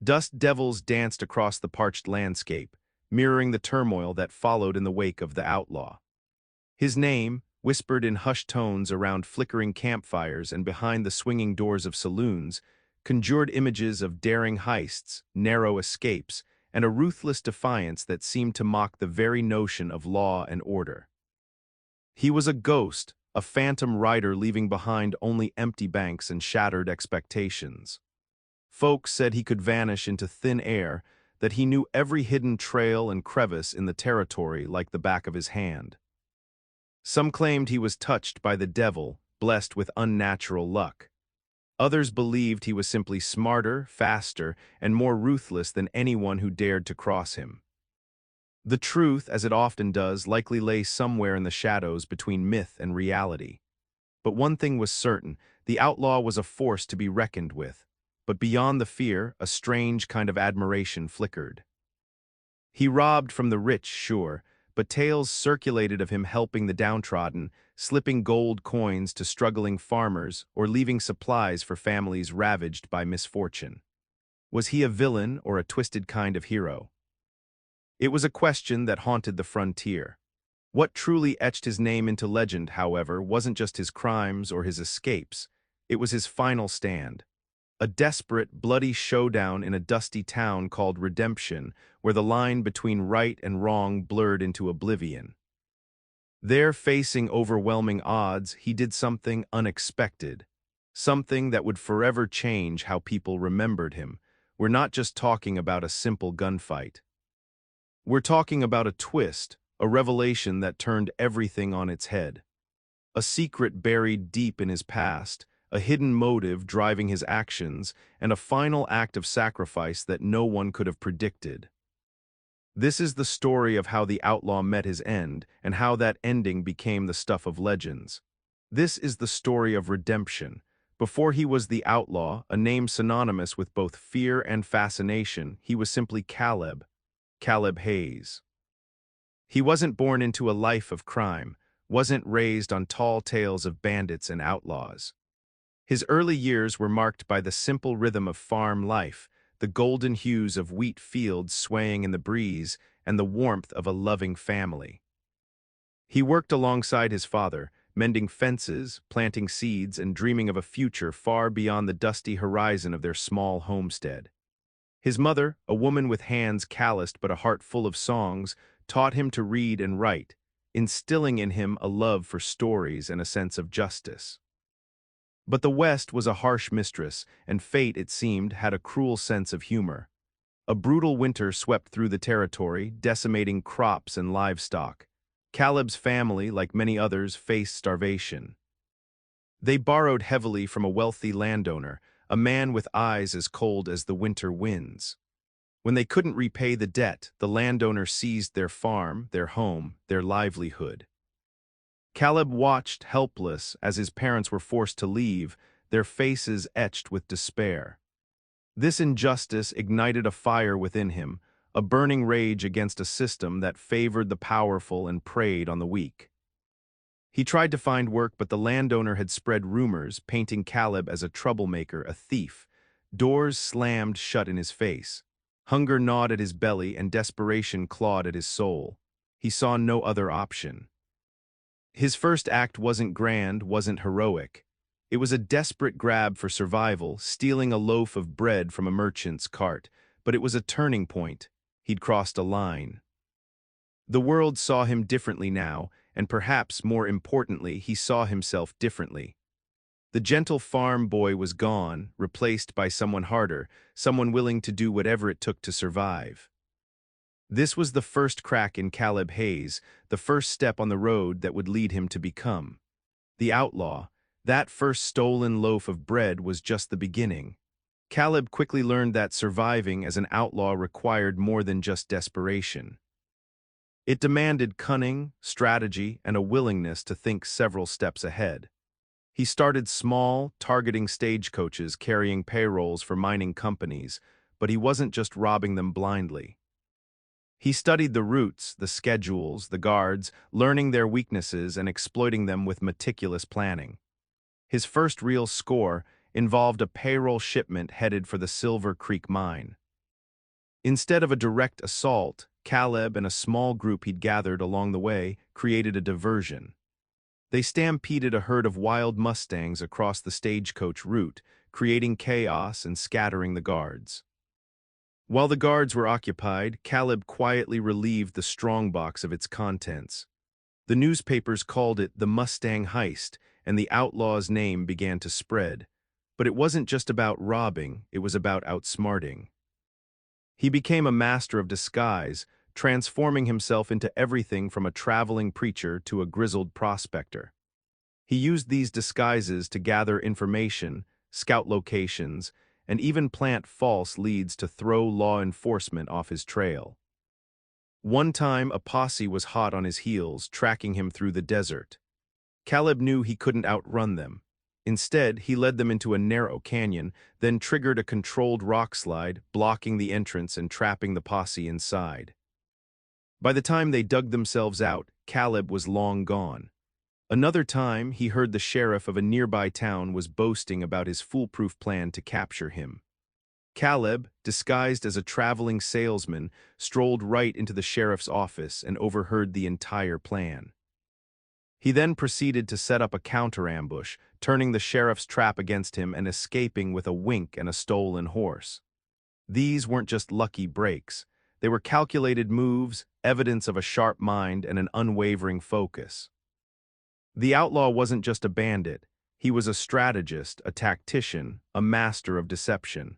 Dust devils danced across the parched landscape, mirroring the turmoil that followed in the wake of the outlaw. His name, whispered in hushed tones around flickering campfires and behind the swinging doors of saloons, conjured images of daring heists, narrow escapes, and a ruthless defiance that seemed to mock the very notion of law and order. He was a ghost, a phantom rider leaving behind only empty banks and shattered expectations. Folks said he could vanish into thin air, that he knew every hidden trail and crevice in the territory like the back of his hand. Some claimed he was touched by the devil, blessed with unnatural luck. Others believed he was simply smarter, faster, and more ruthless than anyone who dared to cross him. The truth, as it often does, likely lay somewhere in the shadows between myth and reality. But one thing was certain, the outlaw was a force to be reckoned with. But beyond the fear, a strange kind of admiration flickered. He robbed from the rich, sure, but tales circulated of him helping the downtrodden, slipping gold coins to struggling farmers, or leaving supplies for families ravaged by misfortune. Was he a villain or a twisted kind of hero? It was a question that haunted the frontier. What truly etched his name into legend, however, wasn't just his crimes or his escapes. It was his final stand. A desperate, bloody showdown in a dusty town called Redemption, where the line between right and wrong blurred into oblivion. There, facing overwhelming odds, he did something unexpected. Something that would forever change how people remembered him. We're not just talking about a simple gunfight. We're talking about a twist, a revelation that turned everything on its head. A secret buried deep in his past, a hidden motive driving his actions, and a final act of sacrifice that no one could have predicted. This is the story of how the outlaw met his end, and how that ending became the stuff of legends. This is the story of redemption. Before he was the outlaw, a name synonymous with both fear and fascination, he was simply Caleb Hayes. He wasn't born into a life of crime, wasn't raised on tall tales of bandits and outlaws. His early years were marked by the simple rhythm of farm life, the golden hues of wheat fields swaying in the breeze, and the warmth of a loving family. He worked alongside his father, mending fences, planting seeds, and dreaming of a future far beyond the dusty horizon of their small homestead. His mother, a woman with hands calloused but a heart full of songs, taught him to read and write, instilling in him a love for stories and a sense of justice. But the West was a harsh mistress, and fate, it seemed, had a cruel sense of humor. A brutal winter swept through the territory, decimating crops and livestock. Caleb's family, like many others, faced starvation. They borrowed heavily from a wealthy landowner, a man with eyes as cold as the winter winds. When they couldn't repay the debt, the landowner seized their farm, their home, their livelihood. Caleb watched helpless as his parents were forced to leave, their faces etched with despair. This injustice ignited a fire within him, a burning rage against a system that favored the powerful and preyed on the weak. He tried to find work, but the landowner had spread rumors, painting Caleb as a troublemaker, a thief. Doors slammed shut in his face. Hunger gnawed at his belly and desperation clawed at his soul. He saw no other option. His first act wasn't grand, wasn't heroic. It was a desperate grab for survival, stealing a loaf of bread from a merchant's cart, but it was a turning point. He'd crossed a line. The world saw him differently now, and perhaps more importantly, he saw himself differently. The gentle farm boy was gone, replaced by someone harder, someone willing to do whatever it took to survive. This was the first crack in Caleb Hayes, the first step on the road that would lead him to become the outlaw. That first stolen loaf of bread was just the beginning. Caleb quickly learned that surviving as an outlaw required more than just desperation. It demanded cunning, strategy, and a willingness to think several steps ahead. He started small, targeting stagecoaches carrying payrolls for mining companies, but he wasn't just robbing them blindly. He studied the routes, the schedules, the guards, learning their weaknesses and exploiting them with meticulous planning. His first real score involved a payroll shipment headed for the Silver Creek mine. Instead of a direct assault, Caleb and a small group he'd gathered along the way created a diversion. They stampeded a herd of wild mustangs across the stagecoach route, creating chaos and scattering the guards. While the guards were occupied, Caleb quietly relieved the strongbox of its contents. The newspapers called it the Mustang Heist, and the outlaw's name began to spread. But it wasn't just about robbing, it was about outsmarting. He became a master of disguise, transforming himself into everything from a traveling preacher to a grizzled prospector. He used these disguises to gather information, scout locations, and even plant false leads to throw law enforcement off his trail. One time, a posse was hot on his heels, tracking him through the desert. Caleb knew he couldn't outrun them. Instead, he led them into a narrow canyon, then triggered a controlled rock slide, blocking the entrance and trapping the posse inside. By the time they dug themselves out, Caleb was long gone. Another time, he heard the sheriff of a nearby town was boasting about his foolproof plan to capture him. Caleb, disguised as a traveling salesman, strolled right into the sheriff's office and overheard the entire plan. He then proceeded to set up a counter-ambush, turning the sheriff's trap against him and escaping with a wink and a stolen horse. These weren't just lucky breaks. They were calculated moves, evidence of a sharp mind and an unwavering focus. The outlaw wasn't just a bandit. He was a strategist, a tactician, a master of deception.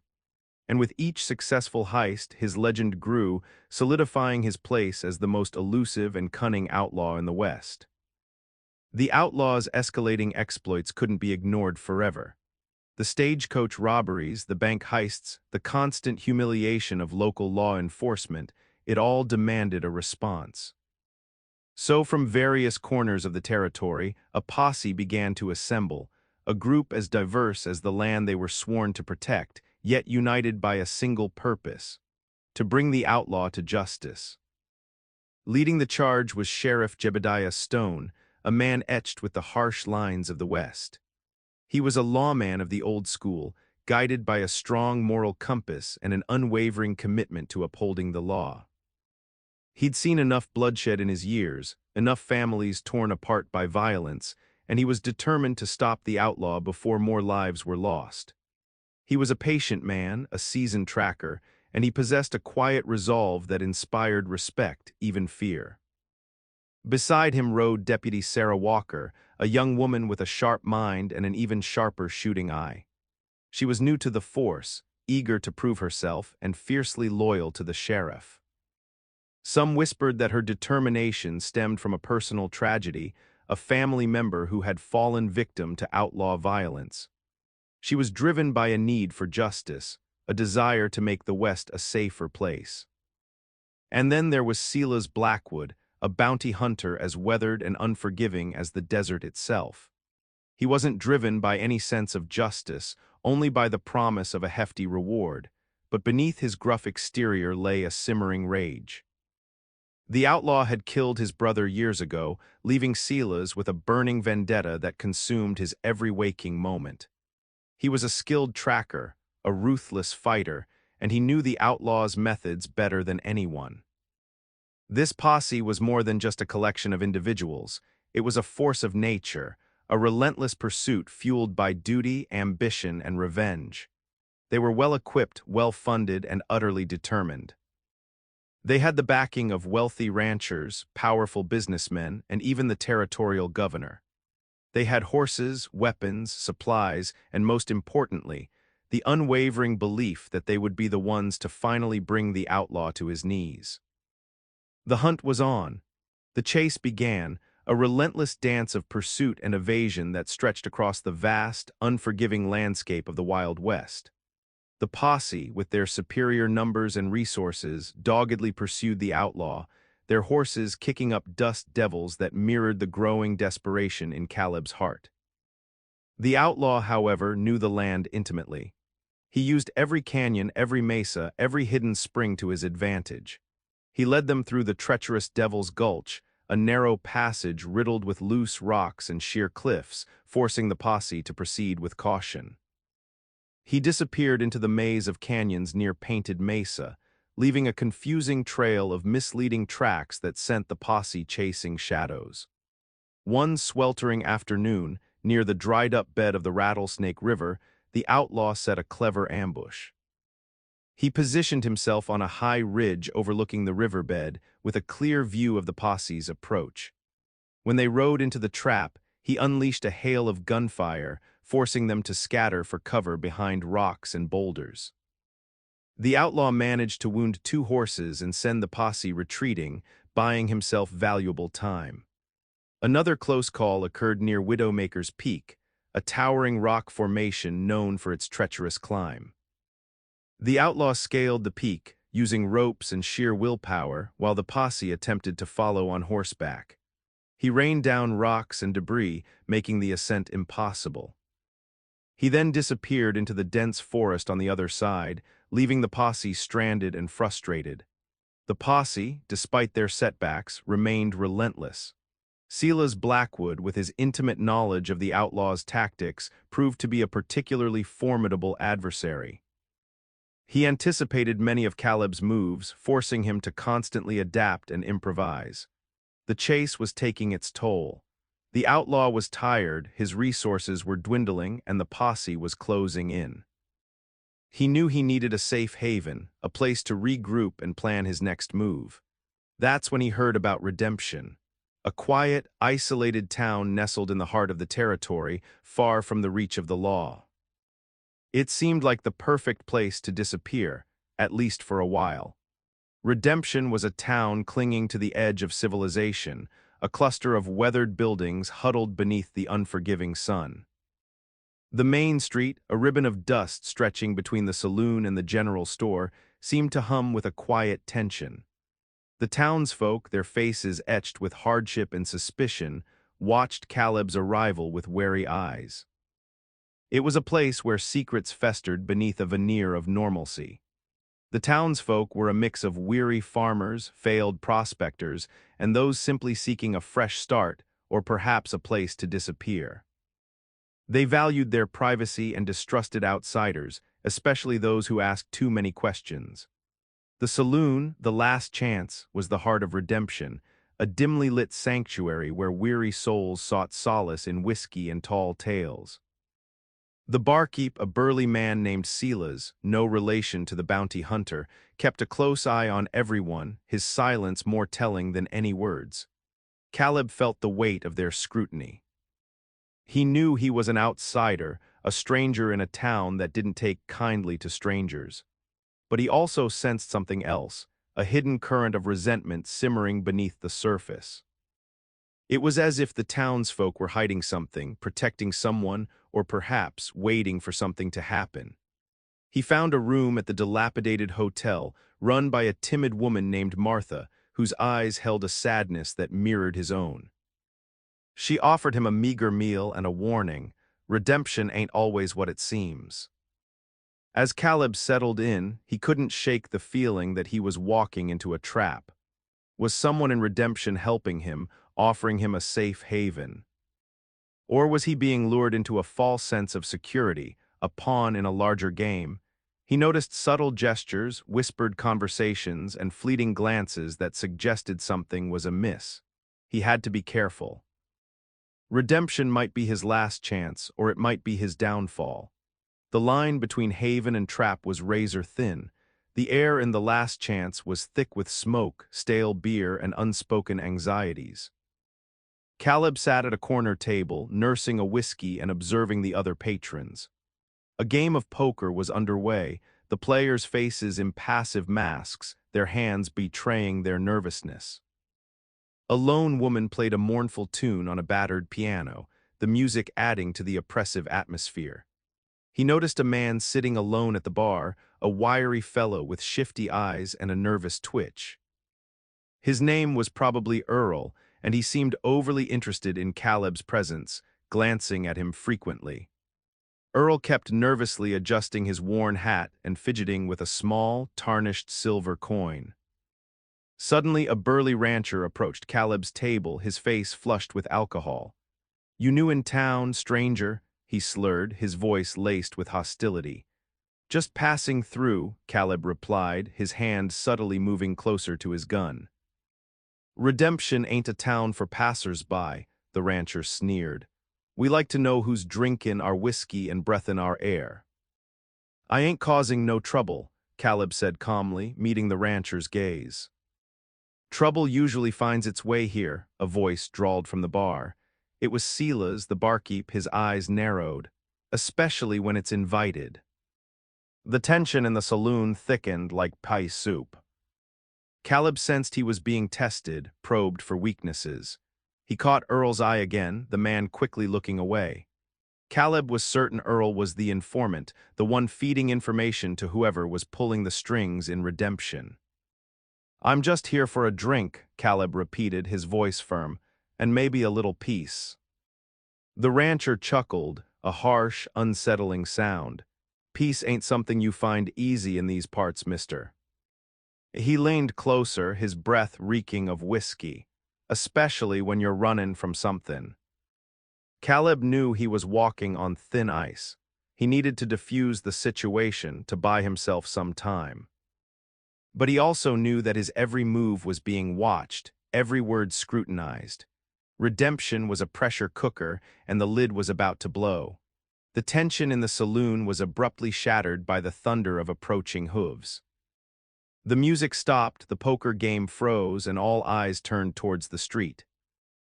And with each successful heist, his legend grew, solidifying his place as the most elusive and cunning outlaw in the West. The outlaw's escalating exploits couldn't be ignored forever. The stagecoach robberies, the bank heists, the constant humiliation of local law enforcement, it all demanded a response. So from various corners of the territory, a posse began to assemble, a group as diverse as the land they were sworn to protect, yet united by a single purpose: to bring the outlaw to justice. Leading the charge was Sheriff Jebediah Stone, a man etched with the harsh lines of the West. He was a lawman of the old school, guided by a strong moral compass and an unwavering commitment to upholding the law. He'd seen enough bloodshed in his years, enough families torn apart by violence, and he was determined to stop the outlaw before more lives were lost. He was a patient man, a seasoned tracker, and he possessed a quiet resolve that inspired respect, even fear. Beside him rode Deputy Sarah Walker, a young woman with a sharp mind and an even sharper shooting eye. She was new to the force, eager to prove herself, and fiercely loyal to the sheriff. Some whispered that her determination stemmed from a personal tragedy, a family member who had fallen victim to outlaw violence. She was driven by a need for justice, a desire to make the West a safer place. And then there was Silas Blackwood, a bounty hunter as weathered and unforgiving as the desert itself. He wasn't driven by any sense of justice, only by the promise of a hefty reward, but beneath his gruff exterior lay a simmering rage. The outlaw had killed his brother years ago, leaving Silas with a burning vendetta that consumed his every waking moment. He was a skilled tracker, a ruthless fighter, and he knew the outlaw's methods better than anyone. This posse was more than just a collection of individuals. It was a force of nature, a relentless pursuit fueled by duty, ambition, and revenge. They were well-equipped, well-funded, and utterly determined. They had the backing of wealthy ranchers, powerful businessmen, and even the territorial governor. They had horses, weapons, supplies, and most importantly, the unwavering belief that they would be the ones to finally bring the outlaw to his knees. The hunt was on. The chase began, a relentless dance of pursuit and evasion that stretched across the vast, unforgiving landscape of the Wild West. The posse, with their superior numbers and resources, doggedly pursued the outlaw, their horses kicking up dust devils that mirrored the growing desperation in Caleb's heart. The outlaw, however, knew the land intimately. He used every canyon, every mesa, every hidden spring to his advantage. He led them through the treacherous Devil's Gulch, a narrow passage riddled with loose rocks and sheer cliffs, forcing the posse to proceed with caution. He disappeared into the maze of canyons near Painted Mesa, leaving a confusing trail of misleading tracks that sent the posse chasing shadows. One sweltering afternoon, near the dried-up bed of the Rattlesnake River, the outlaw set a clever ambush. He positioned himself on a high ridge overlooking the riverbed with a clear view of the posse's approach. When they rode into the trap, he unleashed a hail of gunfire, forcing them to scatter for cover behind rocks and boulders. The outlaw managed to wound 2 horses and send the posse retreating, buying himself valuable time. Another close call occurred near Widowmaker's Peak, a towering rock formation known for its treacherous climb. The outlaw scaled the peak, using ropes and sheer willpower, while the posse attempted to follow on horseback. He rained down rocks and debris, making the ascent impossible. He then disappeared into the dense forest on the other side, leaving the posse stranded and frustrated. The posse, despite their setbacks, remained relentless. Silas Blackwood, with his intimate knowledge of the outlaw's tactics, proved to be a particularly formidable adversary. He anticipated many of Caleb's moves, forcing him to constantly adapt and improvise. The chase was taking its toll. The outlaw was tired, his resources were dwindling, and the posse was closing in. He knew he needed a safe haven, a place to regroup and plan his next move. That's when he heard about Redemption, a quiet, isolated town nestled in the heart of the territory, far from the reach of the law. It seemed like the perfect place to disappear, at least for a while. Redemption was a town clinging to the edge of civilization, a cluster of weathered buildings huddled beneath the unforgiving sun. The main street, a ribbon of dust stretching between the saloon and the general store, seemed to hum with a quiet tension. The townsfolk, their faces etched with hardship and suspicion, watched Caleb's arrival with wary eyes. It was a place where secrets festered beneath a veneer of normalcy. The townsfolk were a mix of weary farmers, failed prospectors, and those simply seeking a fresh start, or perhaps a place to disappear. They valued their privacy and distrusted outsiders, especially those who asked too many questions. The saloon, the last chance, was the heart of Redemption, a dimly lit sanctuary where weary souls sought solace in whiskey and tall tales. The barkeep, a burly man named Silas, no relation to the bounty hunter, kept a close eye on everyone, his silence more telling than any words. Caleb felt the weight of their scrutiny. He knew he was an outsider, a stranger in a town that didn't take kindly to strangers. But he also sensed something else, a hidden current of resentment simmering beneath the surface. It was as if the townsfolk were hiding something, protecting someone, or perhaps waiting for something to happen. He found a room at the dilapidated hotel, run by a timid woman named Martha, whose eyes held a sadness that mirrored his own. She offered him a meager meal and a warning: redemption ain't always what it seems. As Caleb settled in, he couldn't shake the feeling that he was walking into a trap. Was someone in Redemption helping him, offering him a safe haven? Or was he being lured into a false sense of security, a pawn in a larger game? He noticed subtle gestures, whispered conversations, and fleeting glances that suggested something was amiss. He had to be careful. Redemption might be his last chance, or it might be his downfall. The line between haven and trap was razor thin. The air in the last chance was thick with smoke, stale beer, and unspoken anxieties. Caleb sat at a corner table, nursing a whiskey and observing the other patrons. A game of poker was underway, the players' faces impassive masks, their hands betraying their nervousness. A lone woman played a mournful tune on a battered piano, the music adding to the oppressive atmosphere. He noticed a man sitting alone at the bar, a wiry fellow with shifty eyes and a nervous twitch. His name was probably Earl, and he seemed overly interested in Caleb's presence, glancing at him frequently. Earl kept nervously adjusting his worn hat and fidgeting with a small, tarnished silver coin. Suddenly, a burly rancher approached Caleb's table, his face flushed with alcohol. "You new in town, stranger?" he slurred, his voice laced with hostility. Just passing through, Caleb replied, his hand subtly moving closer to his gun. Redemption ain't a town for passers-by, the rancher sneered. We like to know who's drinkin' our whiskey and breathin' our air. I ain't causing no trouble, Caleb said calmly, meeting the rancher's gaze. Trouble usually finds its way here, a voice drawled from the bar. It was Silas, the barkeep, his eyes narrowed, especially when it's invited. The tension in the saloon thickened like pie soup. Caleb sensed he was being tested, probed for weaknesses. He caught Earl's eye again, the man quickly looking away. Caleb was certain Earl was the informant, the one feeding information to whoever was pulling the strings in Redemption. I'm just here for a drink, Caleb repeated, his voice firm, and maybe a little peace. The rancher chuckled, a harsh, unsettling sound. Peace ain't something you find easy in these parts, mister. He leaned closer, his breath reeking of whiskey, especially when you're running from something. Caleb knew he was walking on thin ice. He needed to defuse the situation to buy himself some time. But he also knew that his every move was being watched, every word scrutinized. Redemption was a pressure cooker, and the lid was about to blow. The tension in the saloon was abruptly shattered by the thunder of approaching hooves. The music stopped, the poker game froze, and all eyes turned towards the street.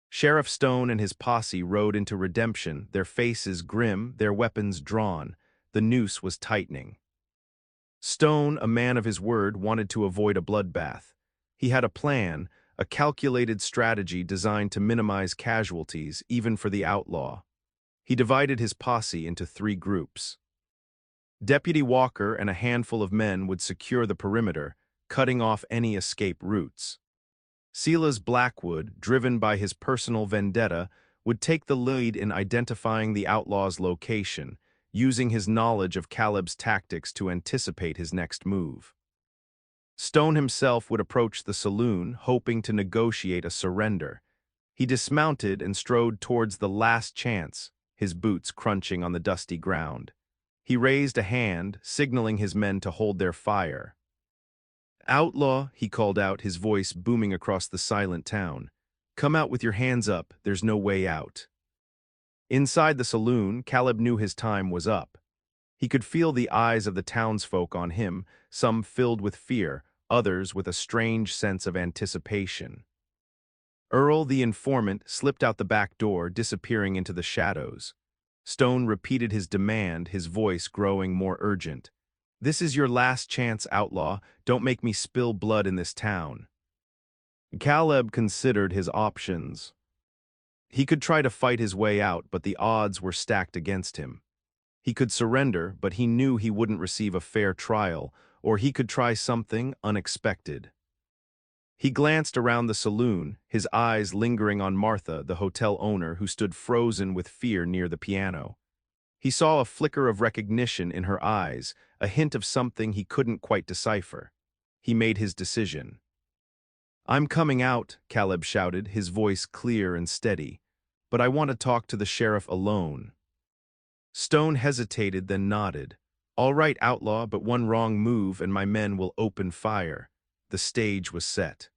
Sheriff Stone and his posse rode into Redemption, their faces grim, their weapons drawn. The noose was tightening. Stone, a man of his word, wanted to avoid a bloodbath. He had a plan, a calculated strategy designed to minimize casualties, even for the outlaw. He divided his posse into 3 groups. Deputy Walker and a handful of men would secure the perimeter, cutting off any escape routes. Silas Blackwood, driven by his personal vendetta, would take the lead in identifying the outlaw's location, using his knowledge of Caleb's tactics to anticipate his next move. Stone himself would approach the saloon, hoping to negotiate a surrender. He dismounted and strode towards the last chance, his boots crunching on the dusty ground. He raised a hand, signaling his men to hold their fire. "Outlaw," he called out, his voice booming across the silent town. "Come out with your hands up, there's no way out." Inside the saloon, Caleb knew his time was up. He could feel the eyes of the townsfolk on him, some filled with fear, others with a strange sense of anticipation. Earl, the informant, slipped out the back door, disappearing into the shadows. Stone repeated his demand, his voice growing more urgent. "This is your last chance, outlaw. Don't make me spill blood in this town." Caleb considered his options. He could try to fight his way out, but the odds were stacked against him. He could surrender, but he knew he wouldn't receive a fair trial, or he could try something unexpected. He glanced around the saloon, his eyes lingering on Martha, the hotel owner, who stood frozen with fear near the piano. He saw a flicker of recognition in her eyes, a hint of something he couldn't quite decipher. He made his decision. "I'm coming out," Caleb shouted, his voice clear and steady. "But I want to talk to the sheriff alone." Stone hesitated, then nodded. "All right, outlaw, but one wrong move and my men will open fire." The stage was set.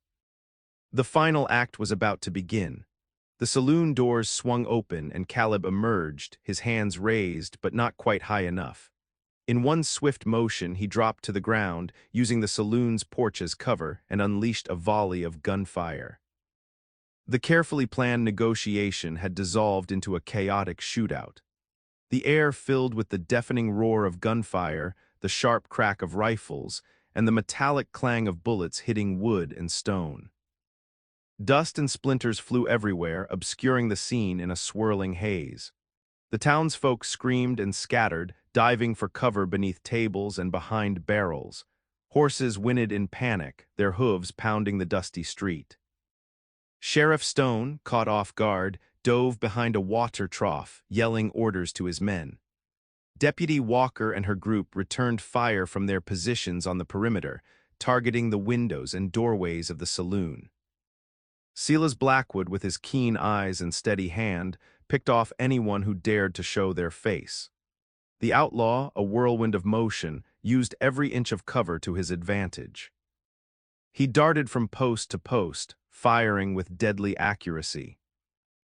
The final act was about to begin. The saloon doors swung open and Caleb emerged, his hands raised but not quite high enough. In one swift motion, he dropped to the ground, using the saloon's porch as cover, and unleashed a volley of gunfire. The carefully planned negotiation had dissolved into a chaotic shootout. The air filled with the deafening roar of gunfire, the sharp crack of rifles, and the metallic clang of bullets hitting wood and stone. Dust and splinters flew everywhere, obscuring the scene in a swirling haze. The townsfolk screamed and scattered, diving for cover beneath tables and behind barrels. Horses whinnied in panic, their hooves pounding the dusty street. Sheriff Stone, caught off guard, dove behind a water trough, yelling orders to his men. Deputy Walker and her group returned fire from their positions on the perimeter, targeting the windows and doorways of the saloon. Silas Blackwood, with his keen eyes and steady hand, picked off anyone who dared to show their face. The outlaw, a whirlwind of motion, used every inch of cover to his advantage. He darted from post to post, firing with deadly accuracy.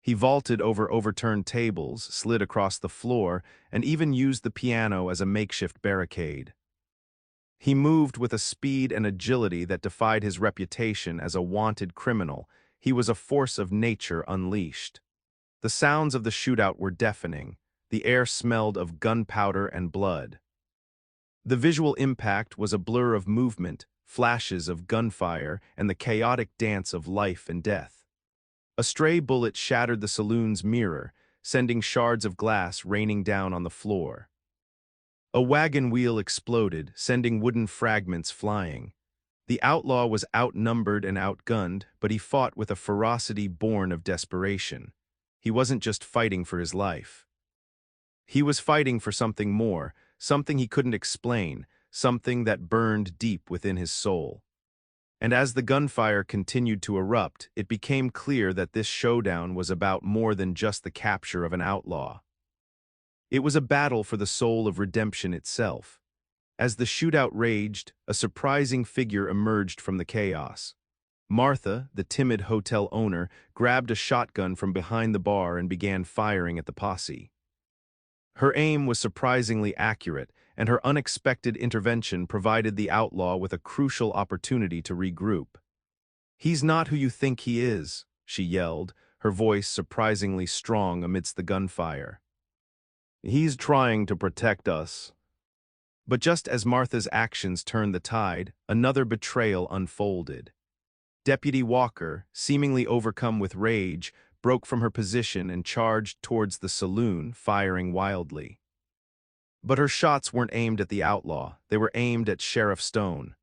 He vaulted over overturned tables, slid across the floor, and even used the piano as a makeshift barricade. He moved with a speed and agility that defied his reputation as a wanted criminal. He was a force of nature unleashed. The sounds of the shootout were deafening. The air smelled of gunpowder and blood. The visual impact was a blur of movement, flashes of gunfire, and the chaotic dance of life and death. A stray bullet shattered the saloon's mirror, sending shards of glass raining down on the floor. A wagon wheel exploded, sending wooden fragments flying. The outlaw was outnumbered and outgunned, but he fought with a ferocity born of desperation. He wasn't just fighting for his life. He was fighting for something more, something he couldn't explain, something that burned deep within his soul. And as the gunfire continued to erupt, it became clear that this showdown was about more than just the capture of an outlaw. It was a battle for the soul of redemption itself. As the shootout raged, a surprising figure emerged from the chaos. Martha, the timid hotel owner, grabbed a shotgun from behind the bar and began firing at the posse. Her aim was surprisingly accurate, and her unexpected intervention provided the outlaw with a crucial opportunity to regroup. "He's not who you think he is," she yelled, her voice surprisingly strong amidst the gunfire. "He's trying to protect us." But just as Martha's actions turned the tide, another betrayal unfolded. Deputy Walker, seemingly overcome with rage, broke from her position and charged towards the saloon, firing wildly. But her shots weren't aimed at the outlaw, they were aimed at Sheriff Stone.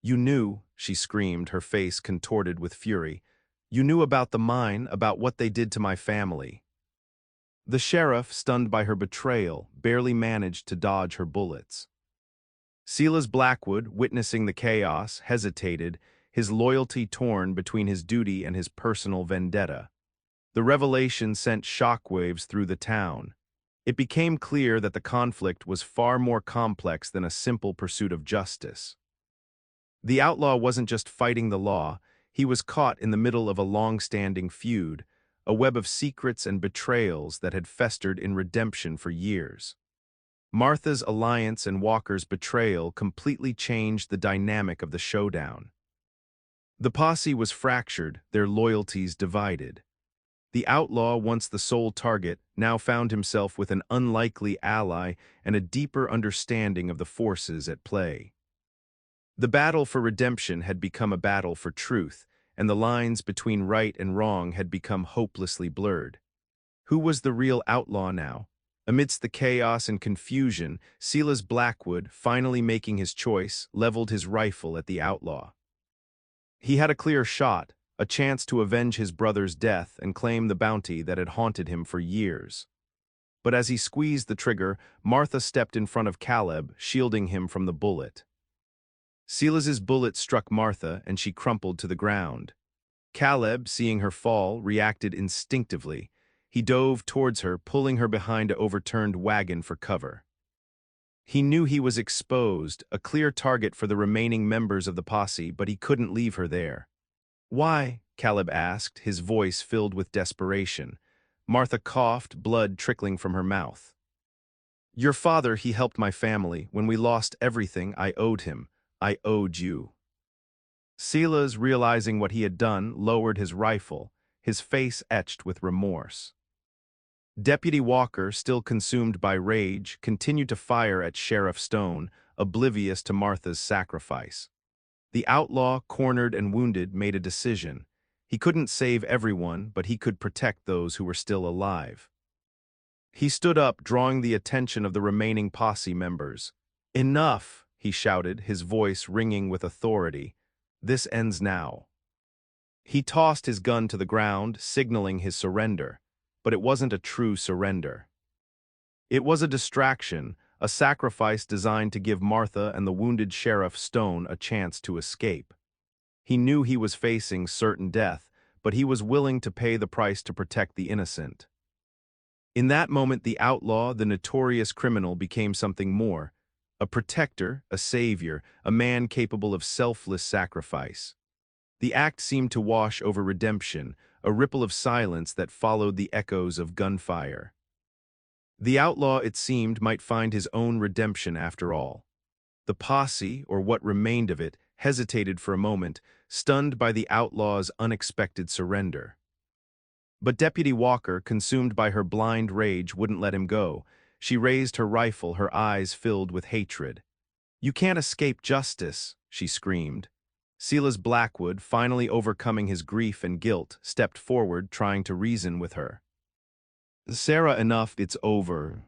"You knew," she screamed, her face contorted with fury. "You knew about the mine, about what they did to my family." The sheriff, stunned by her betrayal, barely managed to dodge her bullets. Silas Blackwood, witnessing the chaos, hesitated, his loyalty torn between his duty and his personal vendetta. The revelation sent shockwaves through the town. It became clear that the conflict was far more complex than a simple pursuit of justice. The outlaw wasn't just fighting the law, he was caught in the middle of a long-standing feud, a web of secrets and betrayals that had festered in redemption for years. Martha's alliance and Walker's betrayal completely changed the dynamic of the showdown. The posse was fractured, their loyalties divided. The outlaw, once the sole target, now found himself with an unlikely ally and a deeper understanding of the forces at play. The battle for redemption had become a battle for truth, and the lines between right and wrong had become hopelessly blurred. Who was the real outlaw now? Amidst the chaos and confusion, Silas Blackwood, finally making his choice, leveled his rifle at the outlaw. He had a clear shot, a chance to avenge his brother's death and claim the bounty that had haunted him for years. But as he squeezed the trigger, Martha stepped in front of Caleb, shielding him from the bullet. Silas's bullet struck Martha, and she crumpled to the ground. Caleb, seeing her fall, reacted instinctively. He dove towards her, pulling her behind an overturned wagon for cover. He knew he was exposed, a clear target for the remaining members of the posse, but he couldn't leave her there. "Why?" Caleb asked, his voice filled with desperation. Martha coughed, blood trickling from her mouth. "Your father, he helped my family. When we lost everything, I owed him. I owed you." Silas, realizing what he had done, lowered his rifle, his face etched with remorse. Deputy Walker, still consumed by rage, continued to fire at Sheriff Stone, oblivious to Martha's sacrifice. The outlaw, cornered and wounded, made a decision. He couldn't save everyone, but he could protect those who were still alive. He stood up, drawing the attention of the remaining posse members. "Enough!" he shouted, his voice ringing with authority. "This ends now." He tossed his gun to the ground, signaling his surrender. But it wasn't a true surrender. It was a distraction, a sacrifice designed to give Martha and the wounded Sheriff Stone a chance to escape. He knew he was facing certain death, but he was willing to pay the price to protect the innocent. In that moment, the outlaw, the notorious criminal, became something more, a protector, a savior, a man capable of selfless sacrifice. The act seemed to wash over redemption, a ripple of silence that followed the echoes of gunfire. The outlaw, it seemed, might find his own redemption after all. The posse, or what remained of it, hesitated for a moment, stunned by the outlaw's unexpected surrender. But Deputy Walker, consumed by her blind rage, wouldn't let him go. She raised her rifle, her eyes filled with hatred. "You can't escape justice," she screamed. Silas Blackwood, finally overcoming his grief and guilt, stepped forward, trying to reason with her. "Sarah, enough, it's over."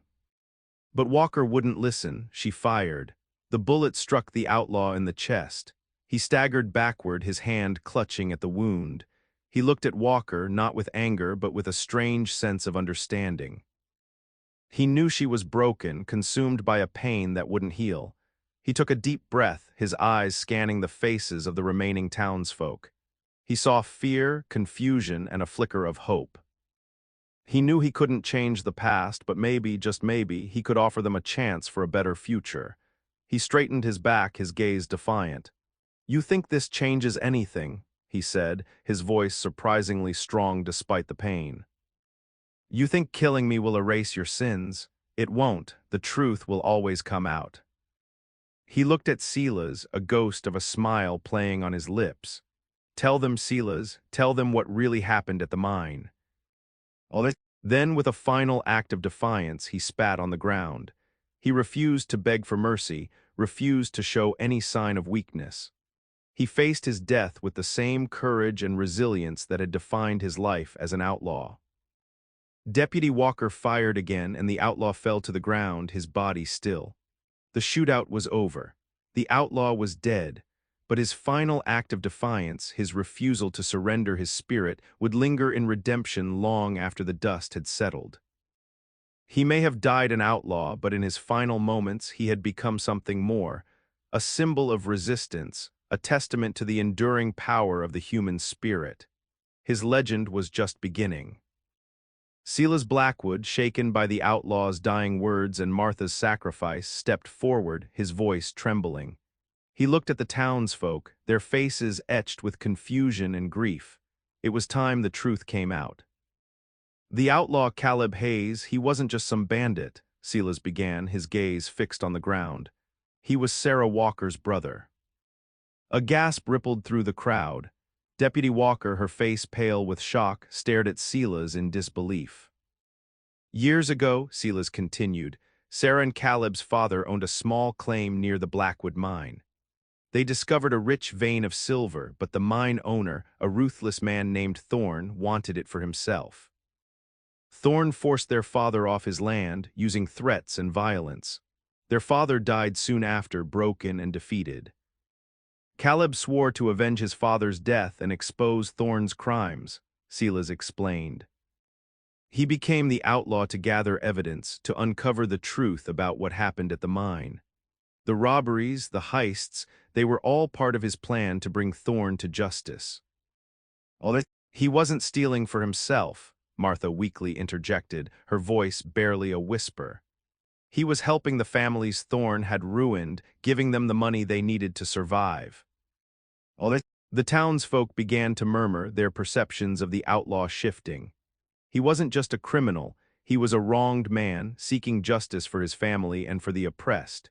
But Walker wouldn't listen. She fired. The bullet struck the outlaw in the chest. He staggered backward, his hand clutching at the wound. He looked at Walker, not with anger, but with a strange sense of understanding. He knew she was broken, consumed by a pain that wouldn't heal. He took a deep breath, his eyes scanning the faces of the remaining townsfolk. He saw fear, confusion, and a flicker of hope. He knew he couldn't change the past, but maybe, just maybe, he could offer them a chance for a better future. He straightened his back, his gaze defiant. "You think this changes anything?" he said, his voice surprisingly strong despite the pain. "You think killing me will erase your sins? It won't. The truth will always come out." He looked at Silas, a ghost of a smile playing on his lips. "Tell them, Silas, tell them what really happened at the mine." Then, with a final act of defiance, he spat on the ground. He refused to beg for mercy, refused to show any sign of weakness. He faced his death with the same courage and resilience that had defined his life as an outlaw. Deputy Walker fired again, and the outlaw fell to the ground, his body still. The shootout was over. The outlaw was dead, but his final act of defiance, his refusal to surrender his spirit, would linger in redemption long after the dust had settled. He may have died an outlaw, but in his final moments he had become something more, a symbol of resistance, a testament to the enduring power of the human spirit. His legend was just beginning. Silas Blackwood, shaken by the outlaw's dying words and Martha's sacrifice, stepped forward, his voice trembling. He looked at the townsfolk, their faces etched with confusion and grief. It was time the truth came out. "The outlaw Caleb Hayes, he wasn't just some bandit," Silas began, his gaze fixed on the ground. "He was Sarah Walker's brother." A gasp rippled through the crowd. Deputy Walker, her face pale with shock, stared at Silas in disbelief. "Years ago," Silas continued, "Sarah and Caleb's father owned a small claim near the Blackwood mine. They discovered a rich vein of silver, but the mine owner, a ruthless man named Thorne, wanted it for himself. Thorne forced their father off his land, using threats and violence. Their father died soon after, broken and defeated. Caleb swore to avenge his father's death and expose Thorne's crimes," Silas explained. "He became the outlaw to gather evidence, to uncover the truth about what happened at the mine. The robberies, the heists, they were all part of his plan to bring Thorne to justice." "He wasn't stealing for himself," Martha weakly interjected, her voice barely a whisper. "He was helping the families Thorne had ruined, giving them the money they needed to survive." The townsfolk began to murmur, their perceptions of the outlaw shifting. He wasn't just a criminal, he was a wronged man, seeking justice for his family and for the oppressed.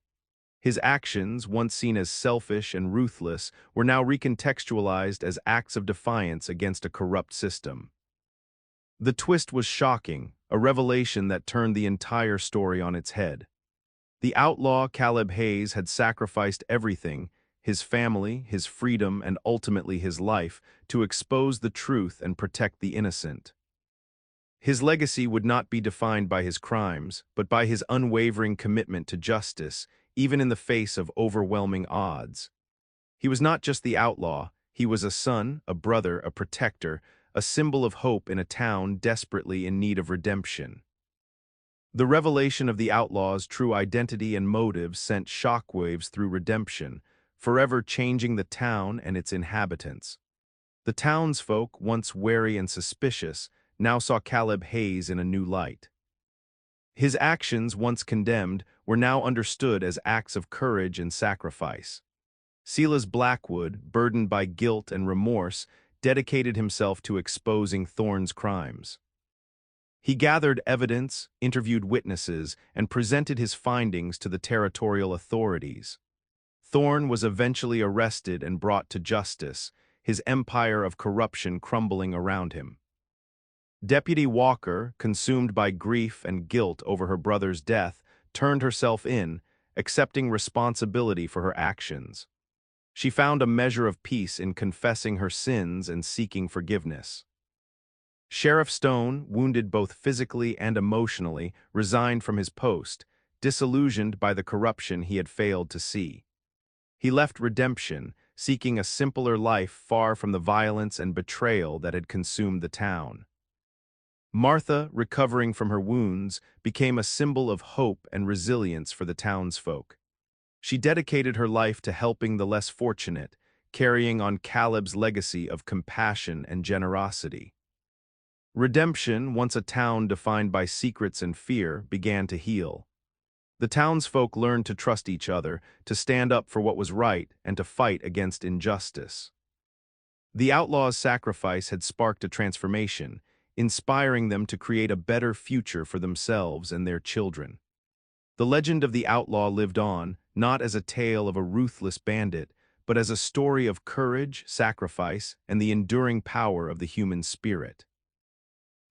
His actions, once seen as selfish and ruthless, were now recontextualized as acts of defiance against a corrupt system. The twist was shocking, a revelation that turned the entire story on its head. The outlaw Caleb Hayes had sacrificed everything, his family, his freedom, and ultimately his life, to expose the truth and protect the innocent. His legacy would not be defined by his crimes, but by his unwavering commitment to justice, even in the face of overwhelming odds. He was not just the outlaw, he was a son, a brother, a protector, a symbol of hope in a town desperately in need of redemption. The revelation of the outlaw's true identity and motives sent shockwaves through redemption, forever changing the town and its inhabitants. The townsfolk, once wary and suspicious, now saw Caleb Hayes in a new light. His actions, once condemned, were now understood as acts of courage and sacrifice. Silas Blackwood, burdened by guilt and remorse, dedicated himself to exposing Thorne's crimes. He gathered evidence, interviewed witnesses, and presented his findings to the territorial authorities. Thorne was eventually arrested and brought to justice, his empire of corruption crumbling around him. Deputy Walker, consumed by grief and guilt over her brother's death, turned herself in, accepting responsibility for her actions. She found a measure of peace in confessing her sins and seeking forgiveness. Sheriff Stone, wounded both physically and emotionally, resigned from his post, disillusioned by the corruption he had failed to see. He left redemption, seeking a simpler life far from the violence and betrayal that had consumed the town. Martha, recovering from her wounds, became a symbol of hope and resilience for the townsfolk. She dedicated her life to helping the less fortunate, carrying on Caleb's legacy of compassion and generosity. Redemption, once a town defined by secrets and fear, began to heal. The townsfolk learned to trust each other, to stand up for what was right, and to fight against injustice. The outlaw's sacrifice had sparked a transformation, inspiring them to create a better future for themselves and their children. The legend of the outlaw lived on, not as a tale of a ruthless bandit, but as a story of courage, sacrifice, and the enduring power of the human spirit.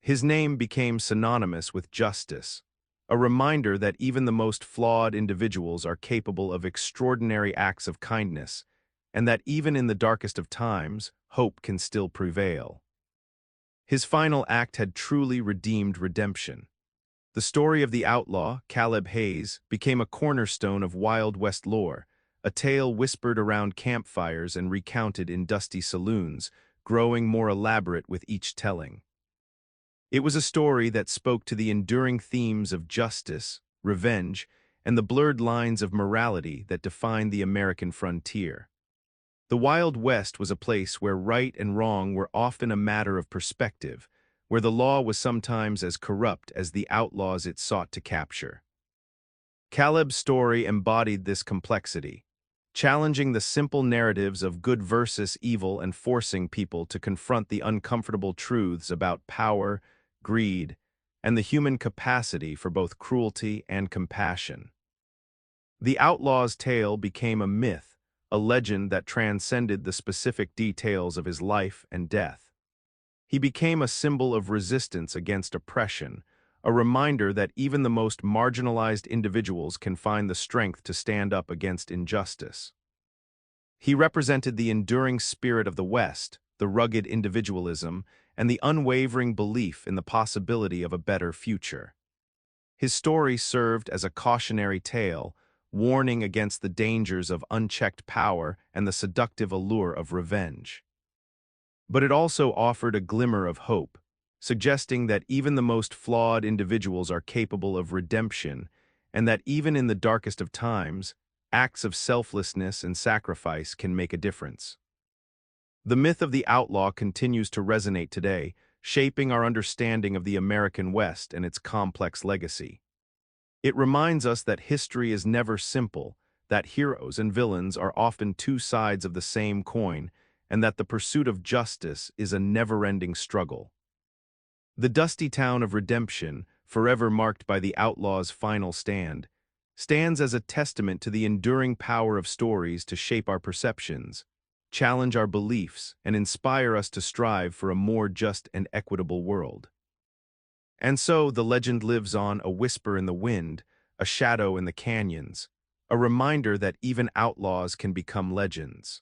His name became synonymous with justice, a reminder that even the most flawed individuals are capable of extraordinary acts of kindness, and that even in the darkest of times, hope can still prevail. His final act had truly redeemed redemption. The story of the outlaw, Caleb Hayes, became a cornerstone of Wild West lore, a tale whispered around campfires and recounted in dusty saloons, growing more elaborate with each telling. It was a story that spoke to the enduring themes of justice, revenge, and the blurred lines of morality that define the American frontier. The Wild West was a place where right and wrong were often a matter of perspective, where the law was sometimes as corrupt as the outlaws it sought to capture. Caleb's story embodied this complexity, challenging the simple narratives of good versus evil and forcing people to confront the uncomfortable truths about power, greed, and the human capacity for both cruelty and compassion. The outlaw's tale became a myth, a legend that transcended the specific details of his life and death. He became a symbol of resistance against oppression, a reminder that even the most marginalized individuals can find the strength to stand up against injustice. He represented the enduring spirit of the West, the rugged individualism, and the unwavering belief in the possibility of a better future. His story served as a cautionary tale, warning against the dangers of unchecked power and the seductive allure of revenge. But it also offered a glimmer of hope, suggesting that even the most flawed individuals are capable of redemption, and that even in the darkest of times, acts of selflessness and sacrifice can make a difference. The myth of the outlaw continues to resonate today, shaping our understanding of the American West and its complex legacy. It reminds us that history is never simple, that heroes and villains are often two sides of the same coin, and that the pursuit of justice is a never-ending struggle. The dusty town of Redemption, forever marked by the outlaw's final stand, stands as a testament to the enduring power of stories to shape our perceptions, challenge our beliefs, and inspire us to strive for a more just and equitable world. And so the legend lives on, a whisper in the wind, a shadow in the canyons, a reminder that even outlaws can become legends.